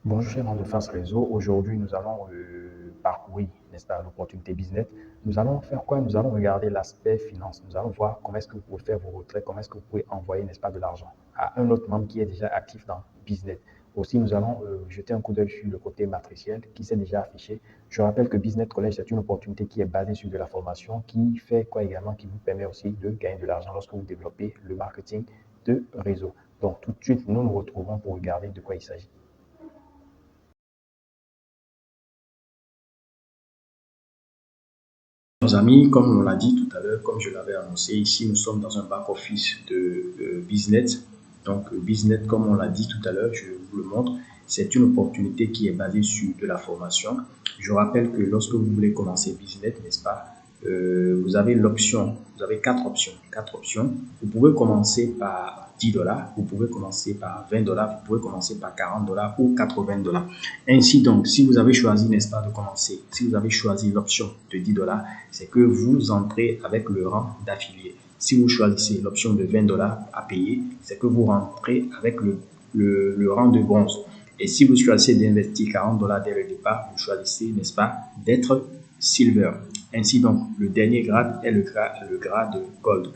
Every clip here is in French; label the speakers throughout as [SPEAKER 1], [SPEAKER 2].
[SPEAKER 1] Bonjour chers de Face Réseau. Aujourd'hui, nous allons parcourir, n'est-ce pas, l'opportunité business. Nous allons faire quoi? Nous allons regarder l'aspect finance. Nous allons voir comment est-ce que vous pouvez faire vos retraits, comment est-ce que vous pouvez envoyer, n'est-ce pas, de l'argent à un autre membre qui est déjà actif dans business. Aussi, nous allons jeter un coup d'œil sur le côté matriciel qui s'est déjà affiché. Je rappelle que Business College, c'est une opportunité qui est basée sur de la formation, qui fait quoi également, qui vous permet aussi de gagner de l'argent lorsque vous développez le marketing de réseau. Donc, tout de suite, nous nous retrouvons pour regarder de quoi il s'agit.
[SPEAKER 2] Nos amis, comme on l'a dit tout à l'heure, comme je l'avais annoncé, ici nous sommes dans un back-office de Business. Donc, Business, comme on l'a dit tout à l'heure, je vous le montre, c'est une opportunité qui est basée sur de la formation. Je rappelle que lorsque vous voulez commencer Business, n'est-ce pas, vous avez l'option, vous avez quatre options. Quatre options. Vous pouvez commencer par $10, vous pouvez commencer par $20, vous pouvez commencer par $40 ou $80. Ainsi donc, si vous avez choisi, n'est-ce pas, de commencer, si vous avez choisi l'option de $10, c'est que vous entrez avec le rang d'affilié. Si vous choisissez l'option de $20 à payer, c'est que vous rentrez avec le rang de bronze. Et si vous choisissez d'investir $40 dès le départ, vous choisissez, n'est-ce pas, d'être silver. Ainsi donc, le dernier grade est le grade gold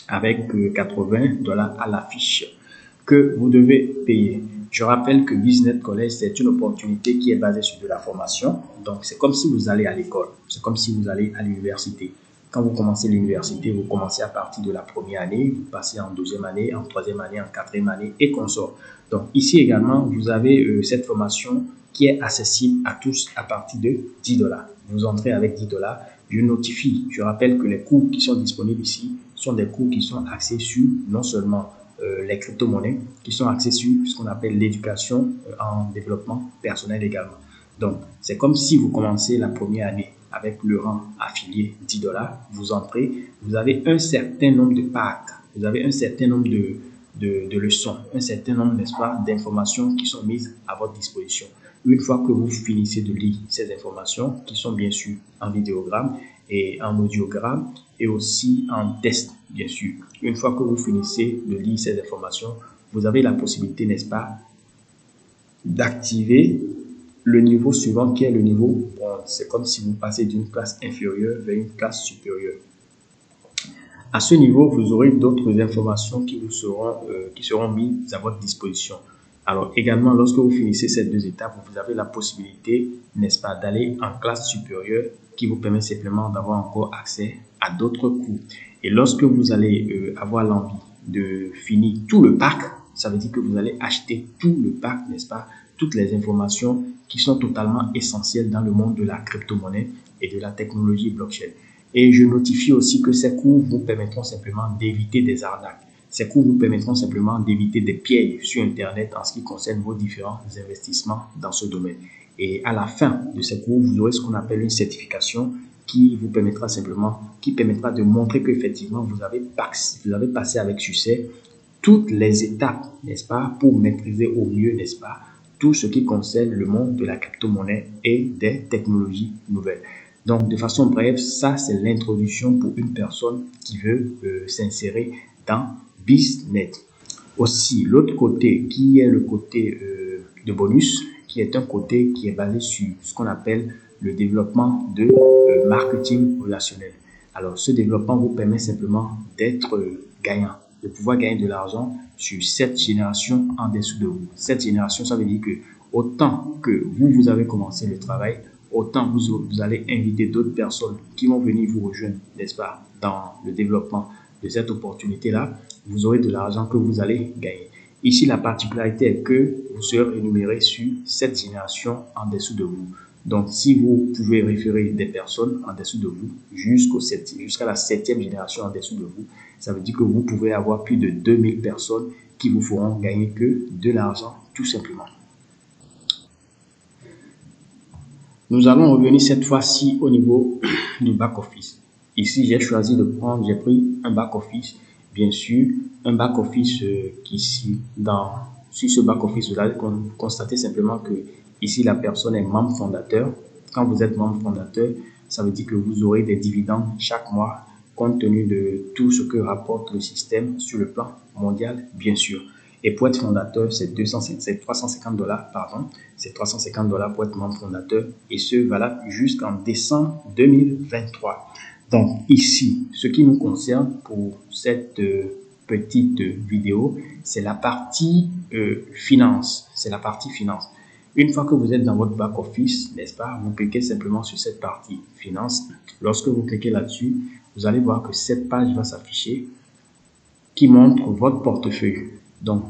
[SPEAKER 2] avec $80 à l'affiche que vous devez payer. Je rappelle que Business College, c'est une opportunité qui est basée sur de la formation. Donc, c'est comme si vous allez à l'école. C'est comme si vous allez à l'université. Quand vous commencez l'université, vous commencez à partir de la première année, vous passez en deuxième année, en troisième année, en quatrième année et consort. Donc, ici également, vous avez cette formation qui est accessible à tous à partir de $10. Vous entrez avec $10. Je notifie, je rappelle que les cours qui sont disponibles ici sont des cours qui sont axés sur non seulement les crypto-monnaies, qui sont axés sur ce qu'on appelle l'éducation en développement personnel également. Donc, c'est comme si vous commencez la première année avec le rang affilié $10, vous entrez, vous avez un certain nombre de packs, vous avez un certain nombre de leçons, un certain nombre, n'est-ce pas, d'informations qui sont mises à votre disposition. Une fois que vous finissez de lire ces informations, qui sont bien sûr en vidéogramme et en audiogramme et aussi en test, bien sûr. Une fois que vous finissez de lire ces informations, vous avez la possibilité, n'est-ce pas, d'activer le niveau suivant qui est le niveau bronze. C'est comme si vous passez d'une classe inférieure vers une classe supérieure. À ce niveau, vous aurez d'autres informations qui seront mises à votre disposition. Alors également, lorsque vous finissez ces deux étapes, vous avez la possibilité, n'est-ce pas, d'aller en classe supérieure qui vous permet simplement d'avoir encore accès à d'autres cours. Et lorsque vous allez avoir l'envie de finir tout le pack, ça veut dire que vous allez acheter tout le pack, n'est-ce pas, toutes les informations qui sont totalement essentielles dans le monde de la crypto-monnaie et de la technologie blockchain. Et je notifie aussi que ces cours vous permettront simplement d'éviter des arnaques. Ces cours vous permettront simplement d'éviter des pièges sur Internet en ce qui concerne vos différents investissements dans ce domaine. Et à la fin de ces cours, vous aurez ce qu'on appelle une certification qui vous permettra simplement, qui permettra de montrer qu'effectivement vous avez passé avec succès toutes les étapes, n'est-ce pas, pour maîtriser au mieux, n'est-ce pas, tout ce qui concerne le monde de la crypto-monnaie et des technologies nouvelles. Donc, de façon brève, ça, c'est l'introduction pour une personne qui veut s'insérer dans BizNet. Aussi, l'autre côté, qui est le côté de bonus, qui est un côté qui est basé sur ce qu'on appelle le développement de marketing relationnel. Alors, ce développement vous permet simplement d'être gagnant, de pouvoir gagner de l'argent sur cette génération en dessous de vous. Cette génération, ça veut dire que autant que vous avez commencé le travail, autant vous allez inviter d'autres personnes qui vont venir vous rejoindre, n'est-ce pas, dans le développement de cette opportunité-là. Vous aurez de l'argent que vous allez gagner. Ici, la particularité est que vous serez rémunéré sur cette génération en dessous de vous. Donc, si vous pouvez référer des personnes en dessous de vous jusqu'à la septième génération en dessous de vous, ça veut dire que vous pouvez avoir plus de 2000 personnes qui vous feront gagner que de l'argent, tout simplement. Nous allons revenir cette fois-ci au niveau du back-office. Ici, j'ai pris un back-office, bien sûr, un back-office sur ce back-office, vous allez constater simplement que ici, la personne est membre fondateur. Quand vous êtes membre fondateur, ça veut dire que vous aurez des dividendes chaque mois, compte tenu de tout ce que rapporte le système sur le plan mondial, bien sûr. Et pour être fondateur, c'est 350 dollars, pardon. C'est 350 dollars pour être membre fondateur et ce, valable jusqu'en décembre 2023. Donc ici, ce qui nous concerne pour cette petite vidéo, c'est la partie finance. C'est la partie finance. Une fois que vous êtes dans votre back-office, n'est-ce pas, vous cliquez simplement sur cette partie finance. Lorsque vous cliquez là-dessus, vous allez voir que cette page va s'afficher qui montre votre portefeuille. Donc,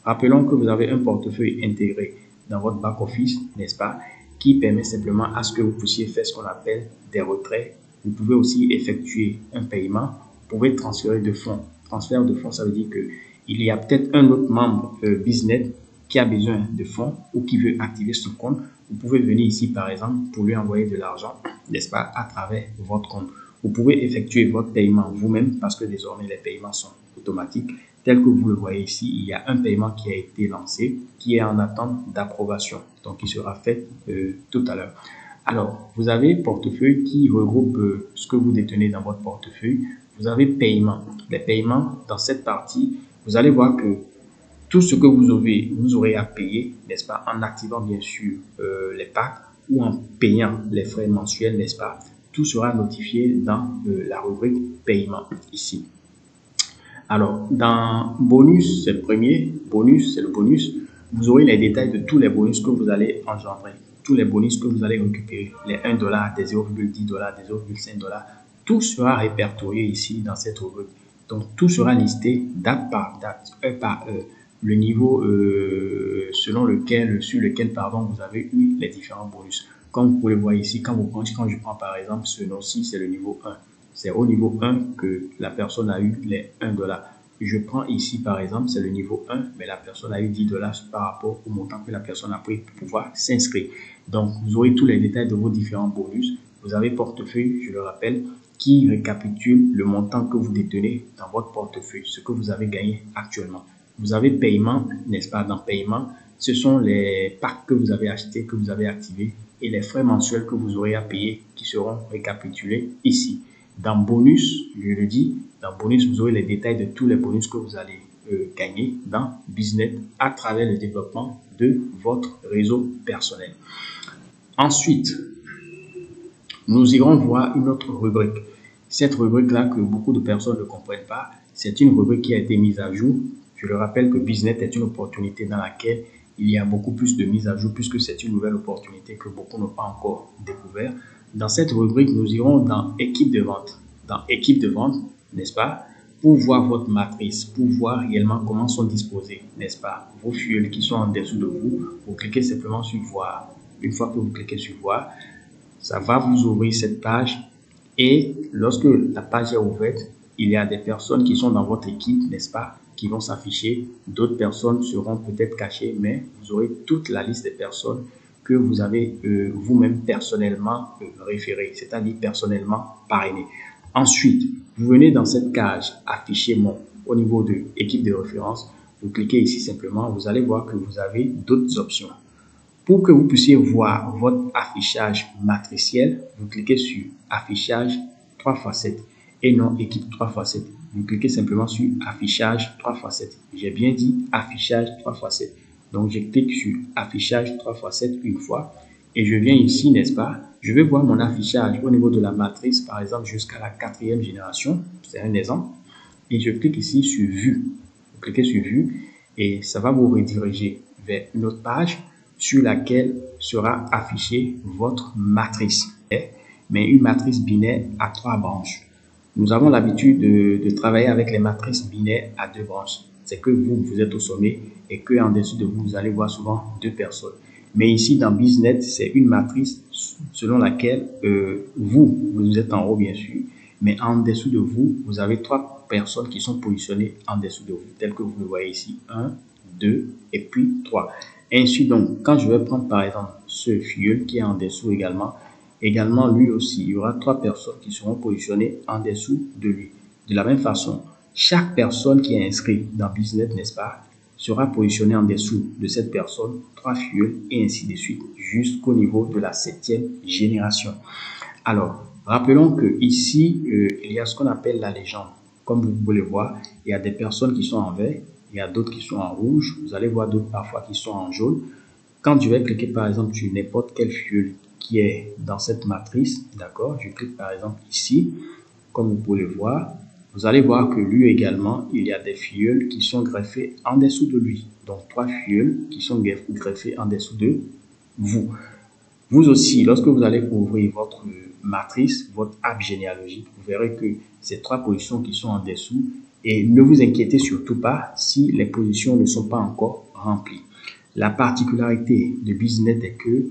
[SPEAKER 2] rappelons que vous avez un portefeuille intégré dans votre back-office, n'est-ce pas, qui permet simplement à ce que vous puissiez faire ce qu'on appelle des retraits. Vous pouvez aussi effectuer un paiement. Vous pouvez transférer de fonds. Transfert de fonds, ça veut dire qu'il y a peut-être un autre membre business qui a besoin de fonds ou qui veut activer son compte. Vous pouvez venir ici, par exemple, pour lui envoyer de l'argent, n'est-ce pas, à travers votre compte. Vous pouvez effectuer votre paiement vous-même parce que désormais, les paiements sont automatiques. Tel que vous le voyez ici, il y a un paiement qui a été lancé, qui est en attente d'approbation. Donc, il sera fait tout à l'heure. Alors, vous avez portefeuille qui regroupe ce que vous détenez dans votre portefeuille. Vous avez paiement. Les paiements, dans cette partie, vous allez voir que tout ce que vous aurez à payer, n'est-ce pas, en activant bien sûr les packs ou en payant les frais mensuels, n'est-ce pas, tout sera notifié dans la rubrique paiement ici. Alors, dans bonus, c'est le premier. Bonus, c'est le bonus. Vous aurez les détails de tous les bonus que vous allez engendrer. Tous les bonus que vous allez récupérer. Les 1 $, des 0,10 $, des 0,5 $. Tout sera répertorié ici dans cette rubrique. Donc, tout sera listé date par date, heure par heure. Le niveau sur lequel vous avez eu les différents bonus. Comme vous pouvez le voir ici, quand je prends par exemple ce nom-ci, c'est le niveau 1. C'est au niveau 1 que la personne a eu les 1 $. Je prends ici par exemple, c'est le niveau 1, mais la personne a eu 10 $ par rapport au montant que la personne a pris pour pouvoir s'inscrire. Donc, vous aurez tous les détails de vos différents bonus. Vous avez portefeuille, je le rappelle, qui récapitule le montant que vous détenez dans votre portefeuille, ce que vous avez gagné actuellement. Vous avez paiement, n'est-ce pas? Dans paiement, ce sont les packs que vous avez achetés, que vous avez activés et les frais mensuels que vous aurez à payer qui seront récapitulés ici. Dans bonus, je le dis, dans bonus, vous aurez les détails de tous les bonus que vous allez gagner dans business à travers le développement de votre réseau personnel. Ensuite, nous irons voir une autre rubrique. Cette rubrique-là que beaucoup de personnes ne comprennent pas, c'est une rubrique qui a été mise à jour. Je le rappelle que business est une opportunité dans laquelle il y a beaucoup plus de mise à jour puisque c'est une nouvelle opportunité que beaucoup n'ont pas encore découvert. Dans cette rubrique, nous irons dans équipe de vente. Dans équipe de vente, n'est-ce pas, pour voir votre matrice, pour voir réellement comment sont disposés, n'est-ce pas, vos fuels qui sont en dessous de vous. Vous cliquez simplement sur voir. Une fois que vous cliquez sur voir, ça va vous ouvrir cette page et lorsque la page est ouverte, il y a des personnes qui sont dans votre équipe, n'est-ce pas, qui vont s'afficher. D'autres personnes seront peut-être cachées, mais vous aurez toute la liste des personnes que vous avez vous-même personnellement référé, c'est-à-dire personnellement parrainé. Ensuite, vous venez dans cette cage afficher mon au niveau de équipe de référence. Vous cliquez ici simplement, vous allez voir que vous avez d'autres options. Pour que vous puissiez voir votre affichage matriciel, vous cliquez sur affichage 3x7 et non équipe 3x7. Vous cliquez simplement sur affichage 3x7. J'ai bien dit affichage 3x7. Donc, je clique sur affichage 3x7 une fois et je viens ici, n'est-ce pas? Je vais voir mon affichage au niveau de la matrice, par exemple, jusqu'à la 4e génération. C'est un exemple. Et je clique ici sur vue. Vous cliquez sur vue et ça va vous rediriger vers une autre page sur laquelle sera affichée votre matrice. Mais une matrice binaire à 3 branches. Nous avons l'habitude de travailler avec les matrices binaires à 2 branches. C'est que vous êtes au sommet et qu'en dessous de vous, vous allez voir souvent 2 personnes. Mais ici, dans Business, c'est une matrice selon laquelle vous êtes en haut, bien sûr. Mais en dessous de vous, vous avez 3 personnes qui sont positionnées en dessous de vous, tel que vous le voyez ici. 1, 2 et puis 3. Ainsi donc, quand je vais prendre par exemple ce fuel qui est en dessous également lui aussi, il y aura 3 personnes qui seront positionnées en dessous de lui. De la même façon, chaque personne qui est inscrite dans Business, n'est-ce pas, sera positionnée en dessous de cette personne, 3 fuels et ainsi de suite, jusqu'au niveau de la 7e génération. Alors, rappelons que ici, il y a ce qu'on appelle la légende. Comme vous pouvez le voir, il y a des personnes qui sont en vert, il y a d'autres qui sont en rouge, vous allez voir d'autres parfois qui sont en jaune. Quand je vais cliquer par exemple sur n'importe quel filleul qui est dans cette matrice, d'accord, je clique par exemple ici, comme vous pouvez le voir, vous allez voir que lui également, il y a des filleuls qui sont greffés en dessous de lui. Donc 3 filleuls qui sont greffés en dessous de vous. Vous aussi, lorsque vous allez ouvrir votre matrice, votre arbre généalogique, vous verrez que ces 3 positions qui sont en dessous, et ne vous inquiétez surtout pas si les positions ne sont pas encore remplies. La particularité de BizNet est que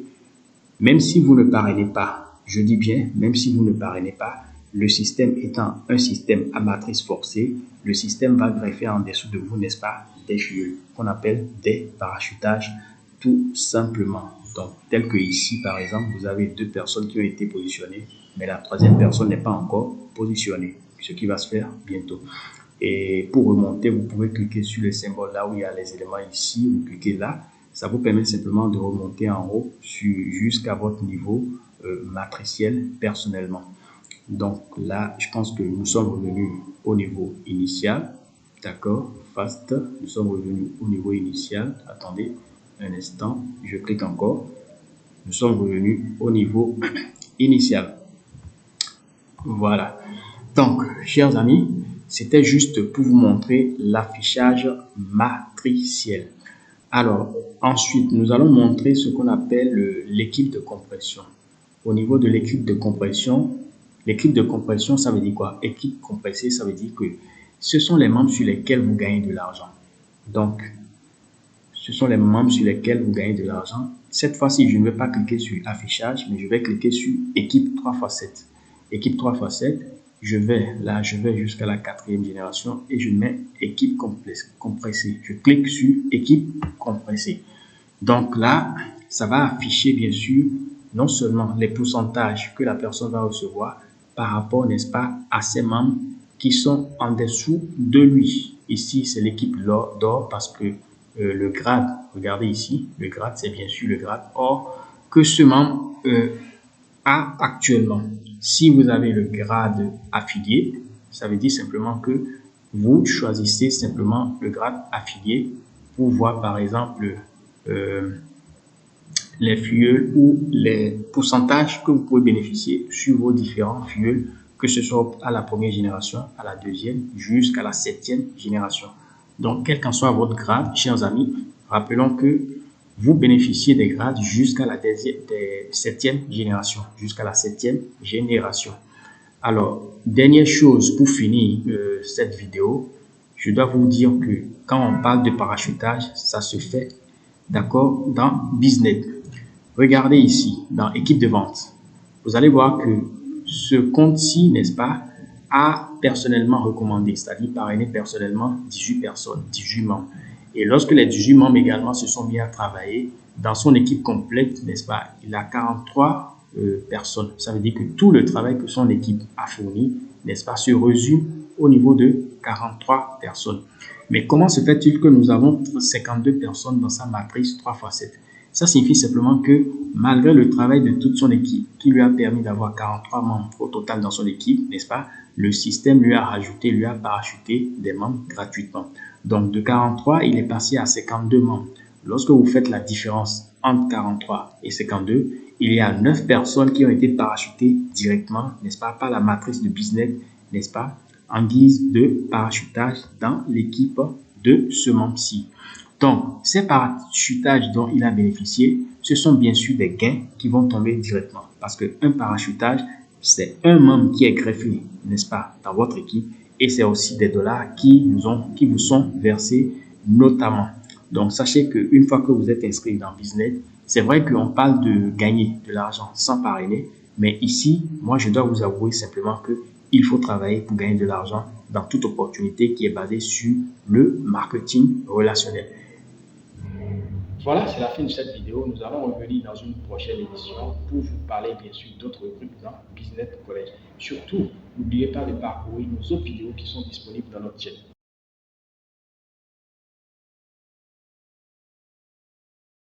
[SPEAKER 2] même si vous ne parrainez pas, je dis bien, même si vous ne parrainez pas, le système étant un système à matrice forcée, le système va greffer en dessous de vous, n'est-ce pas, des filleuls qu'on appelle des parachutages tout simplement. Donc, tel que ici, par exemple, vous avez 2 personnes qui ont été positionnées, mais la 3e personne n'est pas encore positionnée, ce qui va se faire bientôt. Et pour remonter, vous pouvez cliquer sur le symbole là où il y a les éléments ici, vous cliquez là. Ça vous permet simplement de remonter en haut jusqu'à votre niveau matriciel personnellement. Donc là, je pense que nous sommes revenus au niveau initial. D'accord, fast. Nous sommes revenus au niveau initial. Attendez un instant, je clique encore. Nous sommes revenus au niveau initial. Voilà. Donc, chers amis, c'était juste pour vous montrer l'affichage matriciel. Alors, ensuite, nous allons montrer ce qu'on appelle l'équipe de compression. Au niveau de l'équipe de compression, ça veut dire quoi? Équipe compressée, ça veut dire que ce sont les membres sur lesquels vous gagnez de l'argent. Donc, ce sont les membres sur lesquels vous gagnez de l'argent. Cette fois-ci, je ne vais pas cliquer sur affichage, mais je vais cliquer sur équipe 3x7. Équipe 3x7, je vais jusqu'à la 4e génération et je mets équipe compressée. Je clique sur équipe compressée. Donc là, ça va afficher bien sûr non seulement les pourcentages que la personne va recevoir par rapport, n'est-ce pas, à ses membres qui sont en dessous de lui. Ici, c'est l'équipe d'or parce que le grade, regardez ici, le grade, c'est bien sûr le grade or que ce membre a actuellement. Si vous avez le grade affilié, ça veut dire simplement que vous choisissez simplement le grade affilié pour voir par exemple les filleuls ou les pourcentages que vous pouvez bénéficier sur vos différents filleuls, que ce soit à la 1re génération, à la 2e, jusqu'à la 7e génération. Donc, quel qu'en soit votre grade, chers amis, rappelons que vous bénéficiez des grades jusqu'à la 7e génération. Jusqu'à la 7e génération. Alors, dernière chose pour finir cette vidéo, je dois vous dire que quand on parle de parachutage, ça se fait, d'accord, dans BizNet. Regardez ici, dans équipe de vente. Vous allez voir que ce compte-ci, n'est-ce pas, a personnellement recommandé, c'est-à-dire parrainé personnellement 18 personnes, 18 membres. Et lorsque les 18 membres également se sont mis à travailler, dans son équipe complète, n'est-ce pas, il a 43 personnes. Ça veut dire que tout le travail que son équipe a fourni, n'est-ce pas, se résume au niveau de 43 personnes. Mais comment se fait-il que nous avons 52 personnes dans sa matrice 3x7? Ça signifie simplement que malgré le travail de toute son équipe qui lui a permis d'avoir 43 membres au total dans son équipe, n'est-ce pas, le système lui a rajouté, lui a parachuté des membres gratuitement. Donc de 43, il est passé à 52 membres. Lorsque vous faites la différence entre 43 et 52, il y a 9 personnes qui ont été parachutées directement, n'est-ce pas, par la matrice de BizNet, n'est-ce pas, en guise de parachutage dans l'équipe de ce membre-ci. Donc, ces parachutages dont il a bénéficié, ce sont bien sûr des gains qui vont tomber directement. Parce qu'un parachutage, c'est un membre qui est greffé, n'est-ce pas, dans votre équipe. Et c'est aussi des dollars qui vous sont versés notamment. Donc, sachez qu'une fois que vous êtes inscrit dans BizNet, c'est vrai qu'on parle de gagner de l'argent sans parrainer. Mais ici, moi, je dois vous avouer simplement qu'il faut travailler pour gagner de l'argent dans toute opportunité qui est basée sur le marketing relationnel. Voilà, c'est la fin de cette vidéo. Nous allons revenir dans une prochaine édition pour vous parler bien sûr d'autres rubriques dans BizNet College. Surtout, n'oubliez pas de parcourir nos autres vidéos qui sont disponibles dans notre chaîne.